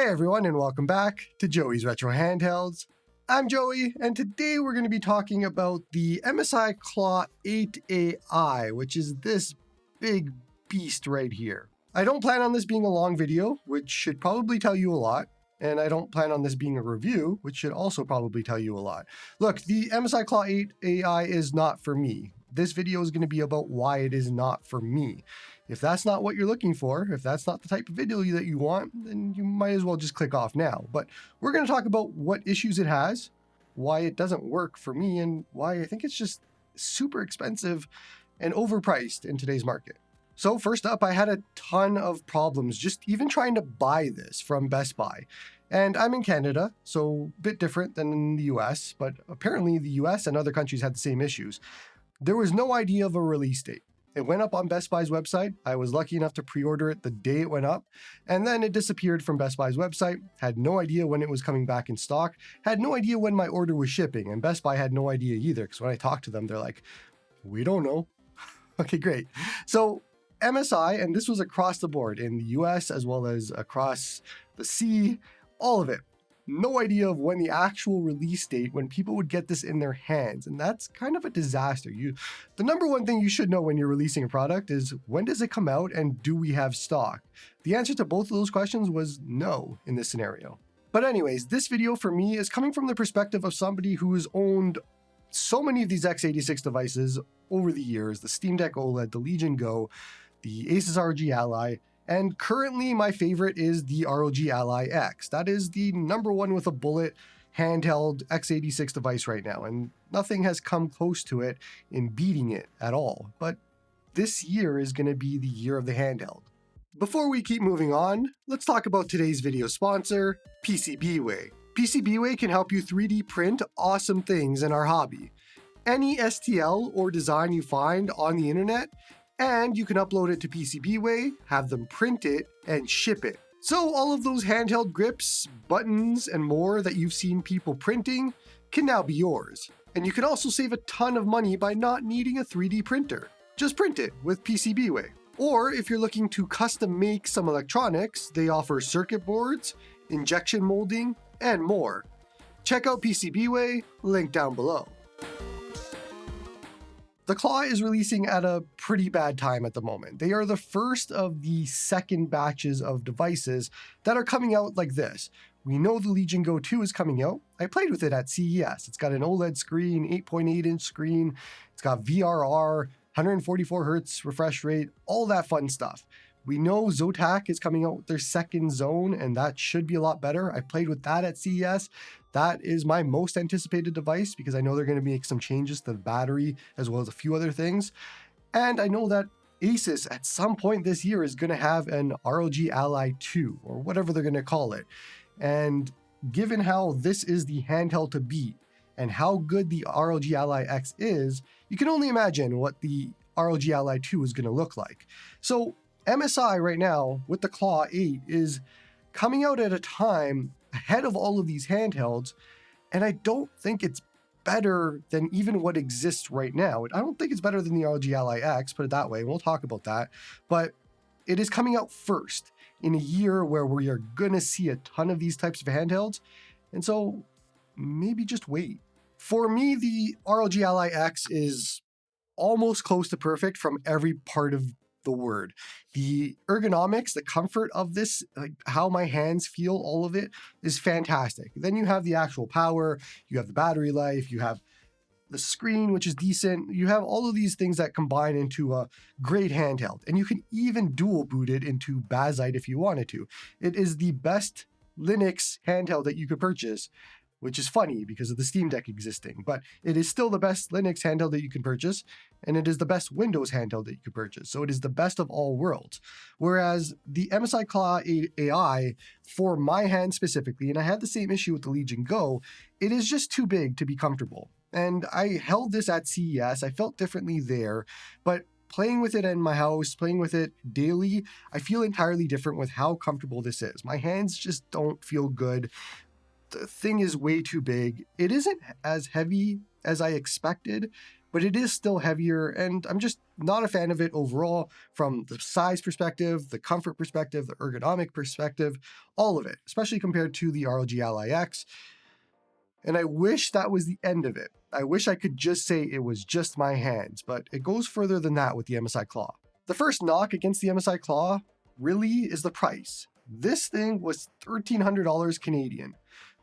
Hey everyone, and welcome back to Joey's Retro Handhelds. I'm Joey, and today we're going to be talking about the MSI Claw 8AI, which is this big beast right here. I don't plan on this being a long video, which should probably tell you a lot, and I don't plan on this being a review, which should also probably tell you a lot. Look, the MSI Claw 8AI is not for me. This video is going to be about why it is not for me. If that's not what you're looking for, if that's not the type of video that you want, then you might as well just click off now. But we're going to talk about what issues it has, why it doesn't work for me, and why I think it's just super expensive and overpriced in today's market. So first up, I had a ton of problems just even trying to buy this from Best Buy. And I'm in Canada, so a bit different than in the US, but apparently the US and other countries had the same issues. There was no idea of a release date. It went up on Best Buy's website. I was lucky enough to pre-order it the day it went up, and then it disappeared from Best Buy's website. Had no idea when it was coming back in stock, had no idea when my order was shipping, and Best Buy had no idea either, because when I talked to them, they're like, we don't know. Okay, great. So MSI, and this was across the board in the US as well as across the sea, all of it. No idea of when the actual release date, when people would get this in their hands. And that's kind of a disaster. The number one thing you should know when you're releasing a product is, when does it come out and do we have stock? The answer to both of those questions was no in this scenario. But anyways, this video for me is coming from the perspective of somebody who has owned so many of these x86 devices over the years: the Steam Deck OLED, the Legion Go, the Asus ROG Ally, and currently my favorite is the ROG Ally X. That is the number one with a bullet handheld x86 device right now, and nothing has come close to it in beating it at all. But this year is going to be the year of the handheld. Before we keep moving on, let's talk about today's video sponsor, PCBWay. PCBWay can help you 3D print awesome things in our hobby. Any STL or design you find on the internet, and you can upload it to PCBWay, have them print it, and ship it. So all of those handheld grips, buttons, and more that you've seen people printing can now be yours. And you can also save a ton of money by not needing a 3D printer. Just print it with PCBWay. Or if you're looking to custom make some electronics, they offer circuit boards, injection molding, and more. Check out PCBWay, link down below. The Claw is releasing at a pretty bad time at the moment. They are the first of the second batches of devices that are coming out like this. We know the Legion Go 2 is coming out. I played with it at CES. It's got an OLED screen, 8.8-inch screen. It's got VRR, 144 hertz refresh rate, all that fun stuff. We know Zotac is coming out with their second zone, and that should be a lot better. I played with that at CES. That is my most anticipated device because I know they're going to make some changes to the battery as well as a few other things. And I know that Asus at some point this year is going to have an ROG Ally 2 or whatever they're going to call it. And given how this is the handheld to beat and how good the ROG Ally X is, you can only imagine what the ROG Ally 2 is going to look like. So MSI right now with the Claw 8 is coming out at a time ahead of all of these handhelds, and I don't think it's better than even what exists right now. I don't think it's better than the ROG Ally X, put it that way. We'll talk about that, but it is coming out first in a year where we are going to see a ton of these types of handhelds, and so maybe just wait. For me, the ROG Ally X is almost close to perfect from every part of the word. The ergonomics, the comfort of this, like how my hands feel, all of it is fantastic. Then you have the actual power, you have the battery life, you have the screen, which is decent. You have all of these things that combine into a great handheld, and you can even dual boot it into Bazzite if you wanted to. It is the best Linux handheld that you could purchase, which is funny because of the Steam Deck existing, but it is still the best Linux handheld that you can purchase, and it is the best Windows handheld that you could purchase. So it is the best of all worlds. Whereas the MSI Claw 8 AI, for my hand specifically, and I had the same issue with the Legion Go, it is just too big to be comfortable. And I held this at CES, I felt differently there, but playing with it in my house, playing with it daily, I feel entirely different with how comfortable this is. My hands just don't feel good. The thing is way too big. It isn't as heavy as I expected, but it is still heavier, and I'm just not a fan of it overall from the size perspective, the comfort perspective, the ergonomic perspective, all of it, especially compared to the ROG Ally X. And I wish that was the end of it. I wish I could just say it was just my hands, but it goes further than that with the MSI Claw. The first knock against the MSI Claw really is the price. This thing was $1,300 Canadian.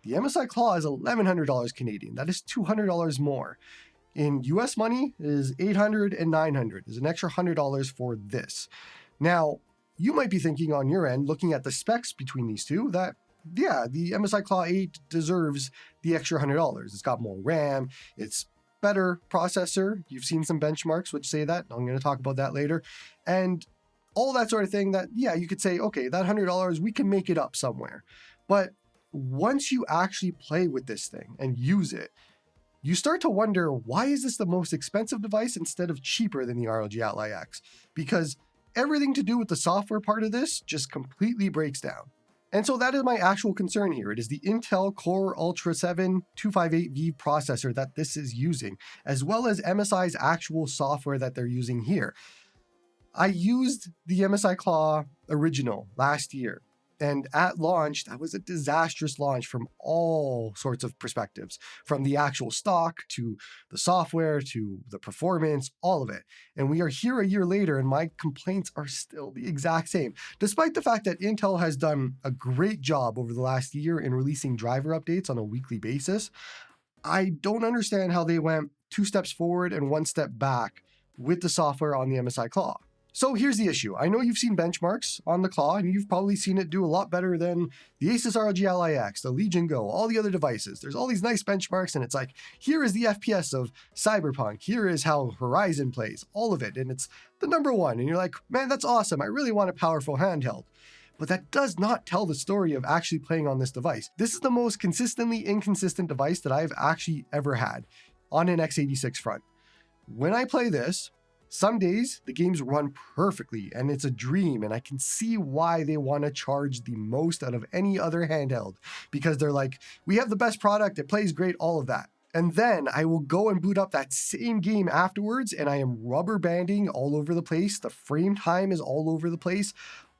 The MSI Claw is $1,100 Canadian. That is $200 more. In US money, it is $800 and $900. There's an extra $100 for this. Now, you might be thinking on your end, looking at the specs between these two, that yeah, the MSI Claw 8 deserves the extra $100. It's got more RAM, it's better processor. You've seen some benchmarks which say that. I'm going to talk about that later. And all that sort of thing that, yeah, you could say, okay, that $100, we can make it up somewhere. But once you actually play with this thing and use it, you start to wonder, why is this the most expensive device instead of cheaper than the ROG Ally X? Because everything to do with the software part of this just completely breaks down. And so that is my actual concern here. It is the Intel Core Ultra 7 258V processor that this is using, as well as MSI's actual software that they're using here. I used the MSI Claw Original last year, and at launch, that was a disastrous launch from all sorts of perspectives, from the actual stock to the software to the performance, all of it. And we are here a year later, and my complaints are still the exact same, despite the fact that Intel has done a great job over the last year in releasing driver updates on a weekly basis. I don't understand how they went 2 steps forward and 1 step back with the software on the MSI Claw. So here's the issue. I know you've seen benchmarks on the Claw, and you've probably seen it do a lot better than the Asus ROG Ally X, the Legion Go, all the other devices. There's all these nice benchmarks, and it's like, here is the FPS of Cyberpunk, here is how Horizon plays, all of it, and it's the number one. And you're like, man, that's awesome. I really want a powerful handheld. But that does not tell the story of actually playing on this device. This is the most consistently inconsistent device that I've actually ever had on an x86 front. When I play this, some days the games run perfectly and it's a dream, and I can see why they want to charge the most out of any other handheld, because they're like, we have the best product, it plays great, all of that. And then I will go and boot up that same game afterwards, and I am rubber banding all over the place. The frame time is all over the place.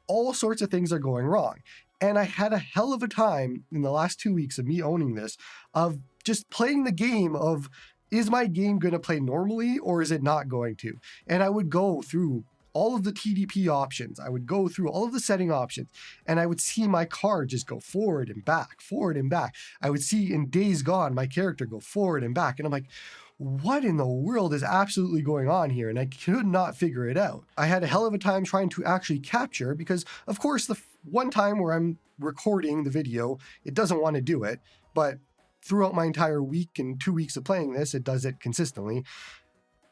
All sorts of things are going wrong. And I had a hell of a time in the last 2 weeks of me owning this, of just playing the game of, is my game going to play normally or is it not going to? And I would go through all of the TDP options. I would go through all of the setting options, and I would see my car just go forward and back, forward and back. I would see in Days Gone, my character go forward and back. And I'm like, what in the world is absolutely going on here? And I could not figure it out. I had a hell of a time trying to actually capture, because of course the one time where I'm recording the video, it doesn't want to do it, but throughout my entire week and 2 weeks of playing this, it does it consistently.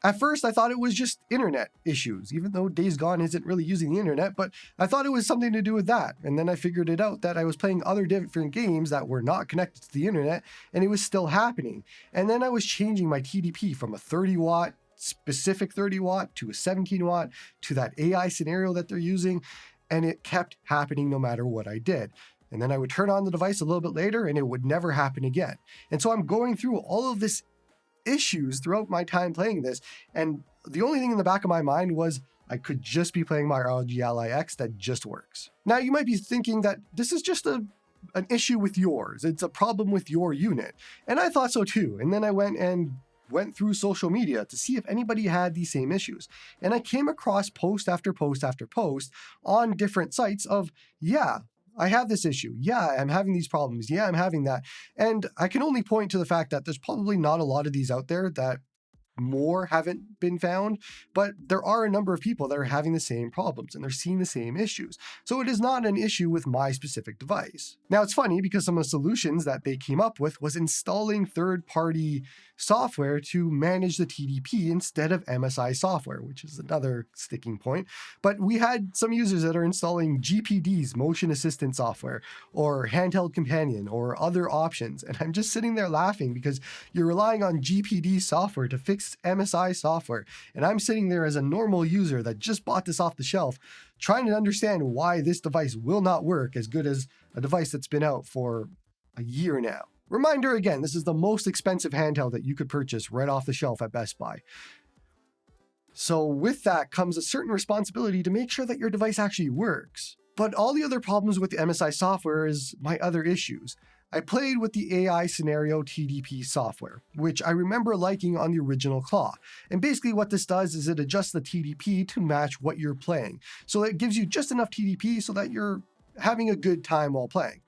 At first, I thought it was just internet issues, even though Days Gone isn't really using the internet, but I thought it was something to do with that. And then I figured it out that I was playing other different games that were not connected to the internet, and it was still happening. And then I was changing my TDP from a 30 watt, specific 30 watt, to a 17 watt, to that AI scenario that they're using, and it kept happening no matter what I did. And then I would turn on the device a little bit later and it would never happen again. And so I'm going through all of this issues throughout my time playing this. And the only thing in the back of my mind was, I could just be playing my ROG Ally X that just works. Now you might be thinking that this is just an issue with yours. It's a problem with your unit. And I thought so too. And then I went through social media to see if anybody had these same issues. And I came across post after post after post on different sites of, yeah, I have this issue. Yeah, I'm having these problems. Yeah, I'm having that. And I can only point to the fact that there's probably not a lot of these out there, that more haven't been found, but there are a number of people that are having the same problems and they're seeing the same issues. So it is not an issue with my specific device. Now it's funny because some of the solutions that they came up with was installing third-party software to manage the TDP instead of MSI software, which is another sticking point. But we had some users that are installing GPD's motion assistant software or Handheld Companion or other options. And I'm just sitting there laughing because you're relying on GPD software to fix MSI software. And I'm sitting there as a normal user that just bought this off the shelf, trying to understand why this device will not work as good as a device that's been out for a year now. Reminder again, this is the most expensive handheld that you could purchase right off the shelf at Best Buy. So with that comes a certain responsibility to make sure that your device actually works. But all the other problems with the MSI software is my other issues. I played with the AI scenario TDP software, which I remember liking on the original Claw. And basically what this does is it adjusts the TDP to match what you're playing. So it gives you just enough TDP so that you're having a good time while playing.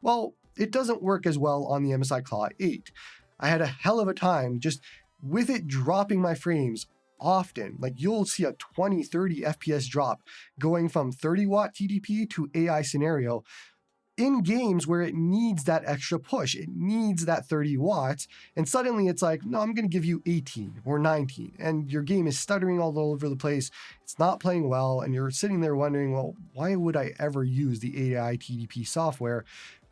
Well, it doesn't work as well on the MSI Claw 8. I had a hell of a time just with it dropping my frames often. Like you'll see a 20, 30 FPS drop going from 30 watt TDP to AI scenario in games where it needs that extra push. It needs that 30 watts. And suddenly it's like, no, I'm going to give you 18 or 19. And your game is stuttering all over the place. It's not playing well. And you're sitting there wondering, well, why would I ever use the AI TDP software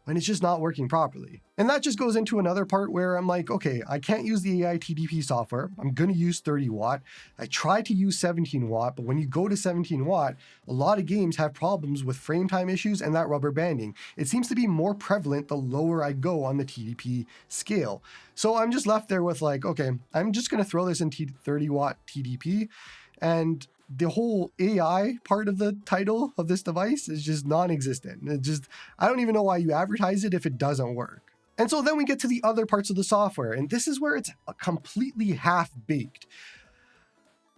when it's just not working properly? And that just goes into another part where I'm like, okay, I can't use the AI TDP software. I'm going to use 30 watt. I tried to use 17 watt, but when you go to 17 watt, a lot of games have problems with frame time issues and that rubber banding. It seems to be more prevalent the lower I go on the TDP scale. So I'm just left there with like, okay, I'm just going to throw this in 30 watt TDP, and the whole AI part of the title of this device is just non-existent. I don't even know why you advertise it if it doesn't work. And so then we get to the other parts of the software, and this is where it's completely half-baked.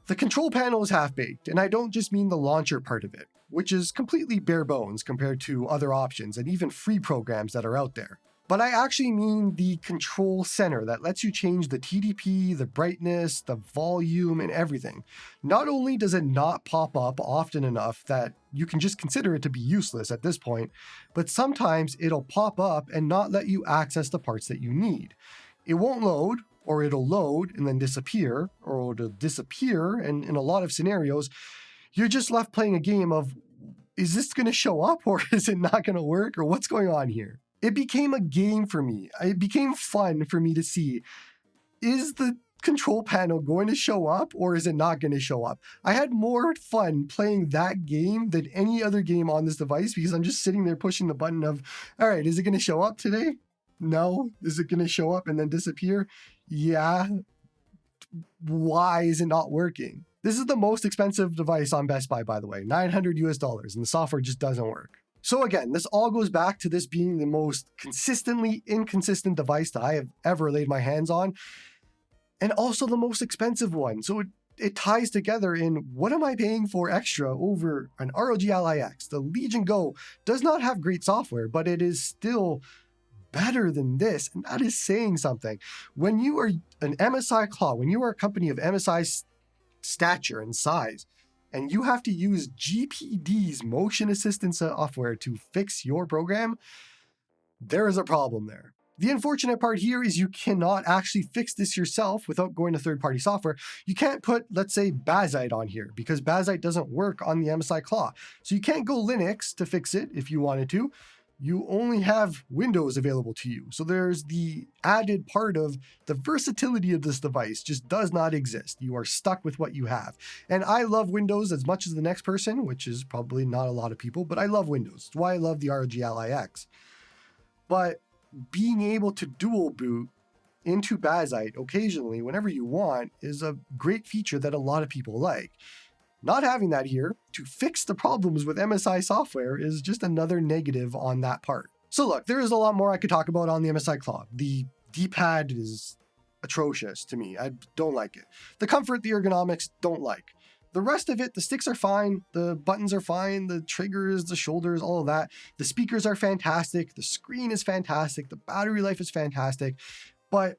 The control panel is half-baked, and I don't just mean the launcher part of it, which is completely bare bones compared to other options and even free programs that are out there. But I actually mean the control center that lets you change the TDP, the brightness, the volume, and everything. Not only does it not pop up often enough that you can just consider it to be useless at this point, but sometimes it'll pop up and not let you access the parts that you need. It won't load, or it'll load and then disappear, or it'll disappear, and in a lot of scenarios, you're just left playing a game of, is this going to show up, or is it not going to work, or what's going on here? It became a game for me. It became fun for me to see, is the control panel going to show up or is it not going to show up? I had more fun playing that game than any other game on this device because I'm just sitting there pushing the button of, all right, is it going to show up today? No. Is it going to show up and then disappear? Yeah. Why is it not working? This is the most expensive device on Best Buy, by the way, $900 US, and the software just doesn't work. So again, this all goes back to this being the most consistently inconsistent device that I have ever laid my hands on, and also the most expensive one. So it ties together in, what am I paying for extra over an ROG Ally X? The Legion Go does not have great software, but it is still better than this, and that is saying something. When you are an MSI Claw, when you are a company of MSI stature and size, and you have to use GPD's motion assistance software to fix your program, there is a problem there. The unfortunate part here is you cannot actually fix this yourself without going to third-party software. You can't put, let's say, Bazzite on here because Bazzite doesn't work on the MSI Claw. So you can't go Linux to fix it if you wanted to. You only have Windows available to you. So there's the added part of the versatility of this device just does not exist. You are stuck with what you have. And I love Windows as much as the next person, which is probably not a lot of people, but I love Windows. It's why I love the ROG Ally X. But being able to dual boot into Bazzite occasionally, whenever you want, is a great feature that a lot of people like. Not having that here to fix the problems with MSI software is just another negative on that part. So look, there is a lot more I could talk about on the MSI Claw. The D-pad is atrocious to me. I don't like it. The comfort, the ergonomics, don't like. The rest of it, the sticks are fine, the buttons are fine, the triggers, the shoulders, all of that. The speakers are fantastic, the screen is fantastic, the battery life is fantastic, but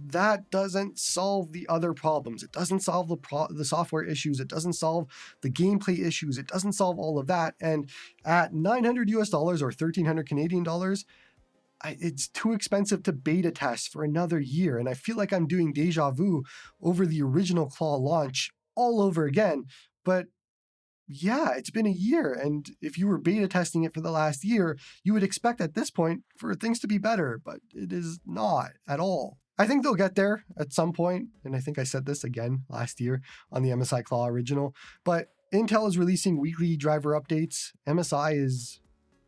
that doesn't solve the other problems. It doesn't solve the software issues. It doesn't solve the gameplay issues. It doesn't solve all of that. And at $900 US or 1,300 Canadian dollars, it's too expensive to beta test for another year. And I feel like I'm doing deja vu over the original Claw launch all over again. But yeah, it's been a year. And if you were beta testing it for the last year, you would expect at this point for things to be better, but it is not at all. I think they'll get there at some point, and I think I said this again last year on the MSI Claw original, but Intel is releasing weekly driver updates. MSI is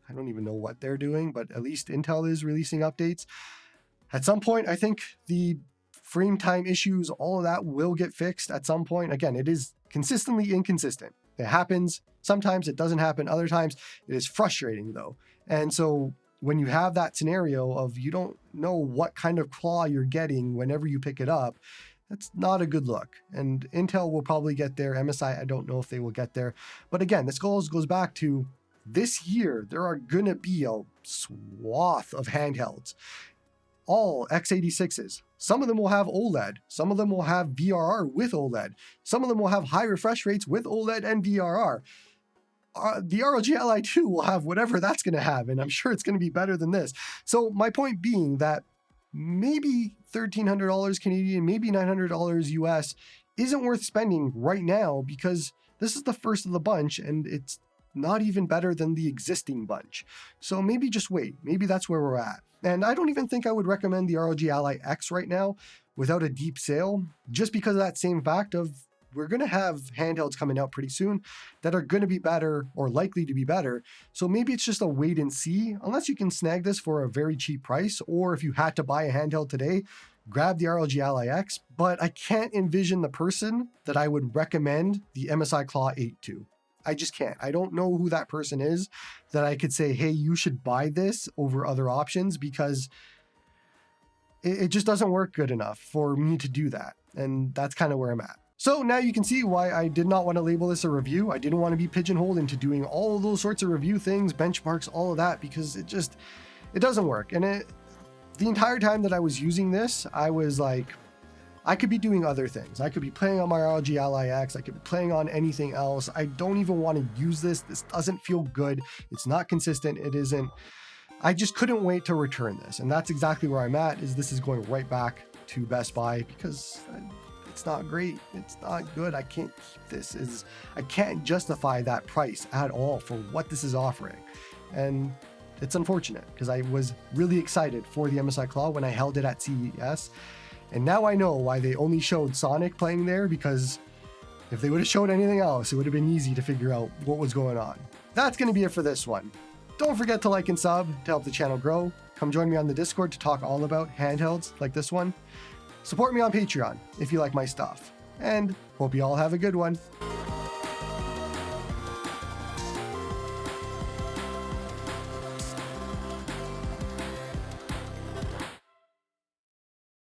I don't even know what they're doing, but at least Intel is releasing updates. At some point, I think the frame time issues, all of that will get fixed at some point. Again, it is consistently inconsistent. It happens. Sometimes it doesn't happen. Other times it is frustrating though. And so when you have that scenario of you don't know what kind of claw you're getting whenever you pick it up, that's not a good look. And Intel will probably get there. MSI, I don't know if they will get there. But again, this goes back to this year, there are going to be a swath of handhelds, all x86s. Some of them will have OLED. Some of them will have VRR with OLED. Some of them will have high refresh rates with OLED and VRR. The ROG Ally 2 will have whatever that's going to have, and I'm sure it's going to be better than this. So my point being that maybe $1,300 Canadian, maybe $900 US isn't worth spending right now because this is the first of the bunch and it's not even better than the existing bunch. So maybe just wait. Maybe that's where we're at. And I don't even think I would recommend the ROG Ally X right now without a deep sale, just because of that same fact of we're going to have handhelds coming out pretty soon that are going to be better or likely to be better. So maybe it's just a wait and see, unless you can snag this for a very cheap price, or if you had to buy a handheld today, grab the ROG Ally X. But I can't envision the person that I would recommend the MSI Claw 8 to. I just can't. I don't know who that person is that I could say, hey, you should buy this over other options, because it just doesn't work good enough for me to do that. And that's kind of where I'm at. So now you can see why I did not want to label this a review. I didn't want to be pigeonholed into doing all of those sorts of review things, benchmarks, all of that, because it doesn't work. And the entire time that I was using this, I was like, I could be doing other things. I could be playing on my ROG Ally X. I could be playing on anything else. I don't even want to use this. This doesn't feel good. It's not consistent. It isn't. I just couldn't wait to return this. And that's exactly where I'm at, is this is going right back to Best Buy because it's not great. It's not good. I can't keep this. I can't justify that price at all for what this is offering. And it's unfortunate because I was really excited for the MSI Claw when I held it at CES. And now I know why they only showed Sonic playing there, because if they would have showed anything else, it would have been easy to figure out what was going on. That's going to be it for this one. Don't forget to like and sub to help the channel grow. Come join me on the Discord to talk all about handhelds like this one. Support me on Patreon if you like my stuff. And hope you all have a good one.